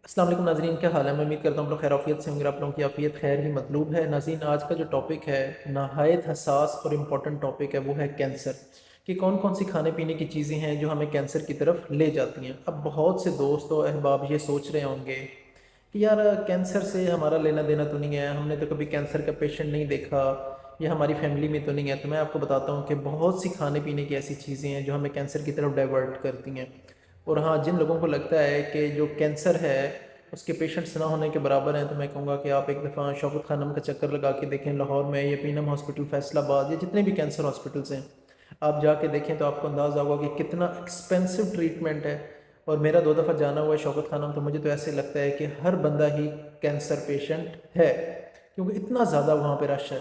अस्सलाम वालेकुम नाज़रीन, क्या हाल है। मैं उम्मीद करता हूँ आप लोग खैर से होंगे। आप लोगों की आफियत खैर ही मतलूब है। नाज़रीन, आज का जो टॉपिक है नहायत हसास और इम्पॉर्टेंट टॉपिक है, वो है कैंसर। कि कौन कौन सी खाने पीने की चीज़ें हैं जो हमें कैंसर की तरफ ले जाती हैं। अब बहुत से दोस्त और अहबाब ये सोच रहे होंगे कि यार कैंसर से हमारा लेना देना तो नहीं है, हमने तो कभी कैंसर का पेशेंट नहीं देखा, या हमारी फैमिली में तो नहीं है। तो मैं आपको बताता हूँ कि बहुत सी खाने पीने की ऐसी चीज़ें हैं जो हमें कैंसर की तरफ डाइवर्ट करती हैं। और हाँ, जिन लोगों को लगता है कि जो कैंसर है उसके पेशेंट्स ना होने के बराबर हैं, तो मैं कहूँगा कि आप एक दफ़ा शौकत खानम का चक्कर लगा के देखें लाहौर में, या पीनम हॉस्पिटल फैसलाबाद, या जितने भी कैंसर हॉस्पिटल्स हैं आप जाके देखें तो आपको अंदाज़ा होगा कि कितना एक्सपेंसिव ट्रीटमेंट है। और मेरा 2 दफ़ा जाना हुआ है शौकत खानम, तो मुझे तो ऐसे लगता है कि हर बंदा ही कैंसर पेशेंट है, क्योंकि इतना ज़्यादा वहाँ पर रश है।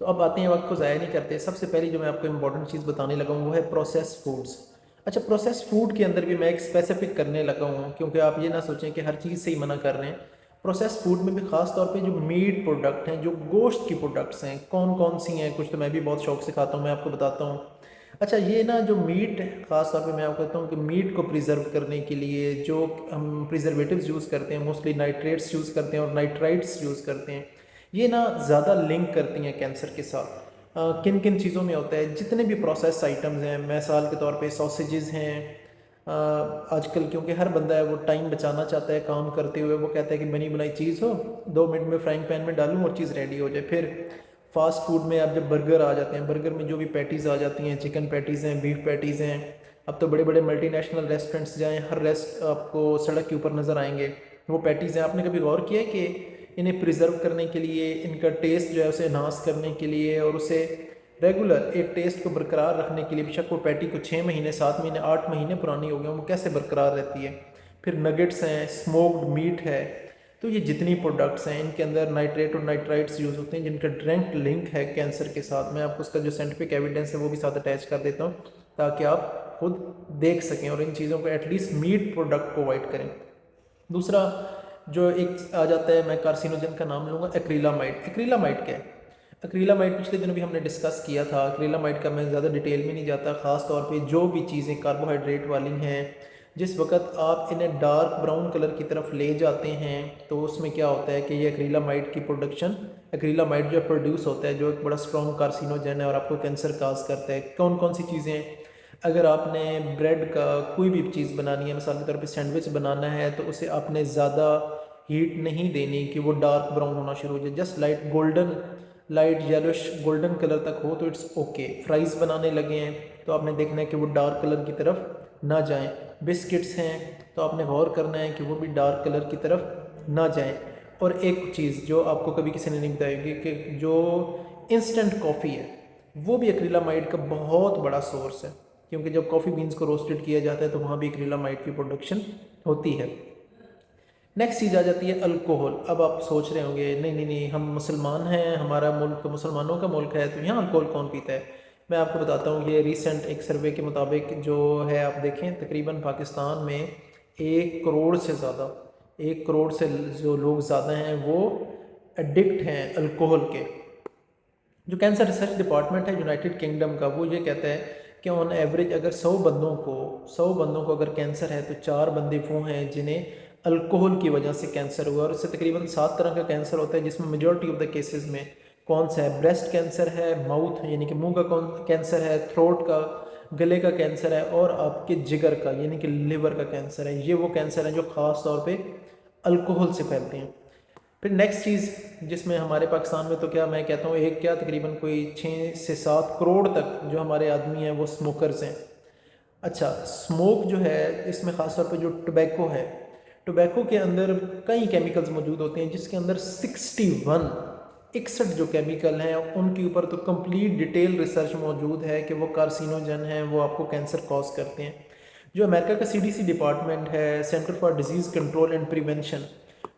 तो अब आते हैं, वक्त को ज़ाया नहीं करते। सबसे पहली जो मैं आपको इंपॉर्टेंट चीज़ बताने लगा हूँ वो है प्रोसेस फूड्स। अच्छा, प्रोसेस फूड के अंदर भी मैं एक स्पेसिफिक करने लगा हूँ, क्योंकि आप ये ना सोचें कि हर चीज़ से ही मना कर रहे हैं। प्रोसेस फूड में भी ख़ास तौर पे जो मीट प्रोडक्ट हैं, जो गोश्त की प्रोडक्ट्स हैं, कौन कौन सी हैं, कुछ तो मैं भी बहुत शौक से खाता हूँ, मैं आपको बताता हूँ। अच्छा, ये ना जो मीट, ख़ास तौर पे मैं आपको कहता हूँ कि मीट को प्रिजर्व करने के लिए जो हम प्रिजर्वेटिव्स यूज़ करते हैं, मोस्टली नाइट्रेट्स यूज़ करते हैं और नाइट्राइट्स यूज़ करते हैं, ये ना ज़्यादा लिंक करती हैं कैंसर के साथ। किन किन चीज़ों में होता है, जितने भी प्रोसेस आइटम्स हैं, मिसाल के तौर पे सॉसेजेस हैं। आजकल क्योंकि हर बंदा है वो टाइम बचाना चाहता है काम करते हुए, वो कहता है कि बनी बनाई चीज़ हो, 2 मिनट में फ्राइंग पैन में डालूँ और चीज़ रेडी हो जाए। फिर फास्ट फूड में अब जब बर्गर आ जाते हैं, बर्गर में जो भी पैटीज़ आ जाती हैं, चिकन पैटीज़ हैं, बीफ पैटीज़ हैं। अब तो बड़े बड़े मल्टीनेशनल रेस्टोरेंट्स जाएँ, हर रेस्ट आपको सड़क के ऊपर नज़र आएंगे, वो पैटीज़ हैं। आपने कभी गौर किया है कि इन्हें प्रिजर्व करने के लिए, इनका टेस्ट जो है उसे एनहांस करने के लिए और उसे रेगुलर एक टेस्ट को बरकरार रखने के लिए, बेशक वो पैटी को 6 महीने, 7 महीने, 8 महीने पुरानी हो गई, वो कैसे बरकरार रहती है। फिर नगेट्स हैं, स्मोक्ड मीट है। तो ये जितनी प्रोडक्ट्स हैं इनके अंदर नाइट्रेट और नाइट्राइट्स यूज़ होते हैं, जिनका डायरेक्ट लिंक है कैंसर के साथ। मैं आपको उसका जो साइंटिफिक एविडेंस है वो भी साथ अटैच कर देता हूँ, ताकि आप खुद देख सकें और इन चीज़ों को एटलीस्ट मीट प्रोडक्ट को अवॉइड करें। दूसरा जो एक आ जाता है, मैं कार्सिनोजन का नाम लूँगा, एक्रिलामाइड। एक्रिलामाइड क्या है? एक्रिलामाइड पिछले दिनों भी हमने डिस्कस किया था। एक्रिलामाइड का मैं ज़्यादा डिटेल में नहीं जाता। ख़ास तौर पे जो भी चीज़ें कार्बोहाइड्रेट वाली हैं, जिस वक्त आप इन्हें डार्क ब्राउन कलर की तरफ ले जाते हैं, तो उसमें क्या होता है कि ये एक्रिलामाइड की प्रोडक्शन, एक्रिलामाइड जो प्रोड्यूस होता है, जो एक बड़ा स्ट्रॉन्ग कार्सिनोजन है और आपको कैंसर काज करता है। कौन कौन सी चीज़ें, अगर आपने ब्रेड का कोई भी चीज़ बनानी है, मिसाल के तौर पे सैंडविच बनाना है, तो उसे आपने ज़्यादा हीट नहीं देनी कि वो डार्क ब्राउन होना शुरू हो जाए। Just light golden, light yellowish golden colour तक हो तो इट्स ओके। फ्राइज़ बनाने लगे हैं तो आपने देखना है कि वो डार्क कलर की तरफ ना जाएं। बिस्किट्स हैं तो आपने गौर करना है कि वो भी डार्क कलर की तरफ ना जाएं। और एक चीज़ जो आपको कभी किसी ने नहीं बताई होगी, कि जो इंस्टेंट कॉफ़ी है वो भी एक्रिलामाइड का बहुत बड़ा सोर्स है, क्योंकि जब कॉफ़ी बीन्स को रोस्टेड किया जाता है तो वहाँ भी एक्रिलामाइड की प्रोडक्शन होती है। नेक्स्ट चीज़ आ जाती है अल्कोहल। अब आप सोच रहे होंगे नहीं नहीं नहीं, हम मुसलमान हैं, हमारा मुल्क तो मुसलमानों का मुल्क है, तो यहाँ अल्कोहल कौन पीता है। मैं आपको बताता हूँ, ये रिसेंट एक सर्वे के मुताबिक जो है, आप देखें तकरीबन पाकिस्तान में 1 करोड़ से ज़्यादा, 1 करोड़ से जो लोग ज़्यादा हैं वो एडिक्ट हैं अल्कोहल के। जो कैंसर रिसर्च डिपार्टमेंट है यूनाइटेड किंगडम का, वो ये कहता है कि ऑन एवरेज अगर 100 बंदों को अगर कैंसर है, तो 4 बंदे वो हैं जिन्हें अल्कोहल की वजह से कैंसर हुआ। और इससे तकरीबन 7 तरह का कैंसर होता है, जिसमें मेजॉरिटी ऑफ द केसेस में कौन सा है, ब्रेस्ट कैंसर है, माउथ यानी कि मुंह का कौन कैंसर है, थ्रोट का, गले का कैंसर है, और आपके जिगर का यानी कि लिवर का कैंसर है। ये वो कैंसर है जो ख़ास तौर पे अल्कोहल से फैलते हैं। फिर नेक्स्ट चीज़, जिसमें हमारे पाकिस्तान में तो क्या मैं कहता हूँ, एक क्या तकरीबन कोई 6 से 7 करोड़ तक जो हमारे आदमी हैं वो स्मोकर्स हैं। अच्छा, स्मोक जो है इसमें ख़ास तौर पे जो टोबैको है, टोबैको के अंदर कई केमिकल्स मौजूद होते हैं, जिसके अंदर 61 जो केमिकल हैं उनके ऊपर तो कंप्लीट डिटेल रिसर्च मौजूद है कि वो कार्सिनोजन हैं, वो आपको कैंसर कॉज करते हैं। जो अमेरिका का सीडीसी डिपार्टमेंट है, centre for disease control and prevention,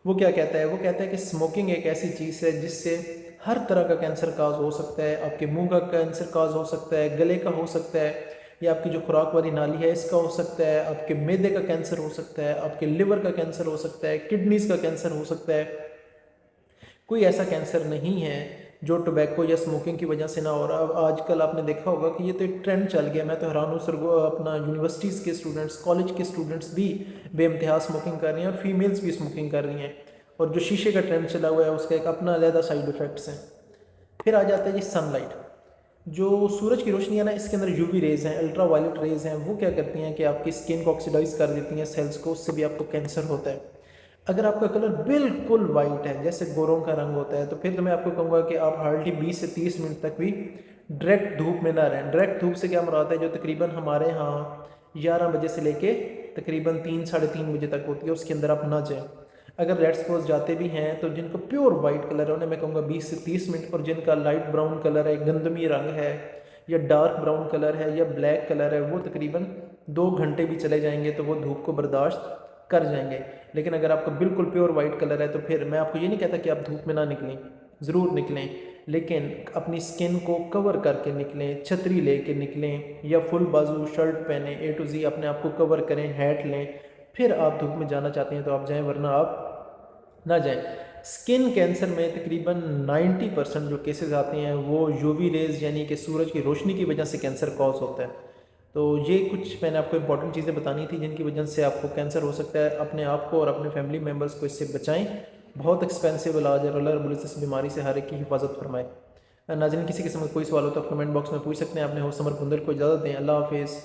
वो क्या कहता है, वो कहता है कि स्मोकिंग एक ऐसी चीज़ है जिससे हर तरह का कैंसर काज हो सकता है। आपके मुंह का कैंसर काज हो सकता है, गले का हो सकता है, या आपकी जो खुराक वाली नाली है इसका हो सकता है, आपके मैदे का कैंसर हो सकता है, आपके लिवर का कैंसर हो सकता है, किडनीज का कैंसर हो सकता है। कोई ऐसा कैंसर नहीं है जो टोबैको या स्मोकिंग की वजह से ना हो रहा। अब आजकल आपने देखा होगा कि ये तो एक ट्रेंड चल गया, मैं तो हैरान हूँ सर, अपना यूनिवर्सिटीज़ के स्टूडेंट्स, कॉलेज के स्टूडेंट्स भी बेइंतहा स्मोकिंग कर रही हैं और फीमेल्स भी स्मोकिंग कर रही हैं। और जो शीशे का ट्रेंड चला हुआ है उसका एक अपना अलहदा साइड इफ़ेक्ट्स हैं। फिर आ जाता है जी सनलाइट। जो सूरज की रोशनी है ना, इसके अंदर यूवी रेज़ हैं, अल्ट्रा वायलेट रेज़ हैं, वो क्या करती हैं कि आपकी स्किन को ऑक्सीडाइज कर देती हैं, सेल्स को, उससे भी आपको कैंसर होता है। अगर आपका कलर बिल्कुल वाइट है जैसे गोरों का रंग होता है, तो फिर तो मैं आपको कहूँगा कि आप हार्डली 20 से 30 मिनट तक भी डायरेक्ट धूप में ना रहें। डायरेक्ट धूप से क्या मुराद है, जो तकरीबन हमारे यहाँ 11 बजे से लेके तकरीबन 3 साढ़े 3 बजे तक होती है, उसके अंदर आप ना जाएँ। अगर लेट्स सपोज जाते भी हैं तो जिनको प्योर वाइट कलर है उन्हें मैं कहूँगा 20 से 30 मिनट, और जिनका लाइट ब्राउन कलर है, गंदमी रंग है, या डार्क ब्राउन कलर है, या ब्लैक कलर है, वो तकरीबन 2 घंटे भी चले जाएंगे तो वो धूप को बर्दाश्त कर जाएंगे। लेकिन अगर आपका बिल्कुल प्योर वाइट कलर है तो फिर मैं आपको ये नहीं कहता कि आप धूप में ना निकलें, ज़रूर निकलें, लेकिन अपनी स्किन को कवर करके निकलें, छतरी लेके निकलें या फुल बाजू शर्ट पहने, A to Z अपने आप को कवर करें, हैट लें, फिर आप धूप में जाना चाहते हैं तो आप जाएं, वरना आप ना जाएं। स्किन कैंसर में तकरीबन 90% जो केसेस आते हैं वो यूवी रेज़ यानी कि सूरज की रोशनी की वजह से कैंसर कॉज होता है। तो ये कुछ मैंने आपको इंपॉर्टेंट चीज़ें बतानी थी जिनकी वजह से आपको कैंसर हो सकता है। अपने आप को और अपने फैमिली मेम्बर्स को इससे बचाएं। बहुत एक्सपेंसिव इलाज है, अल्लाह रब्बुल इज़्ज़त इस बीमारी से हर एक की हिफाजत फरमाए। नाज़रीन, किसी किस्म का कोई सवाल हो तो आप कमेंट बॉक्स में पूछ सकते हैं। आपने हो समर बुंदर को इजाज़त दें। अल्लाह हाफिज़।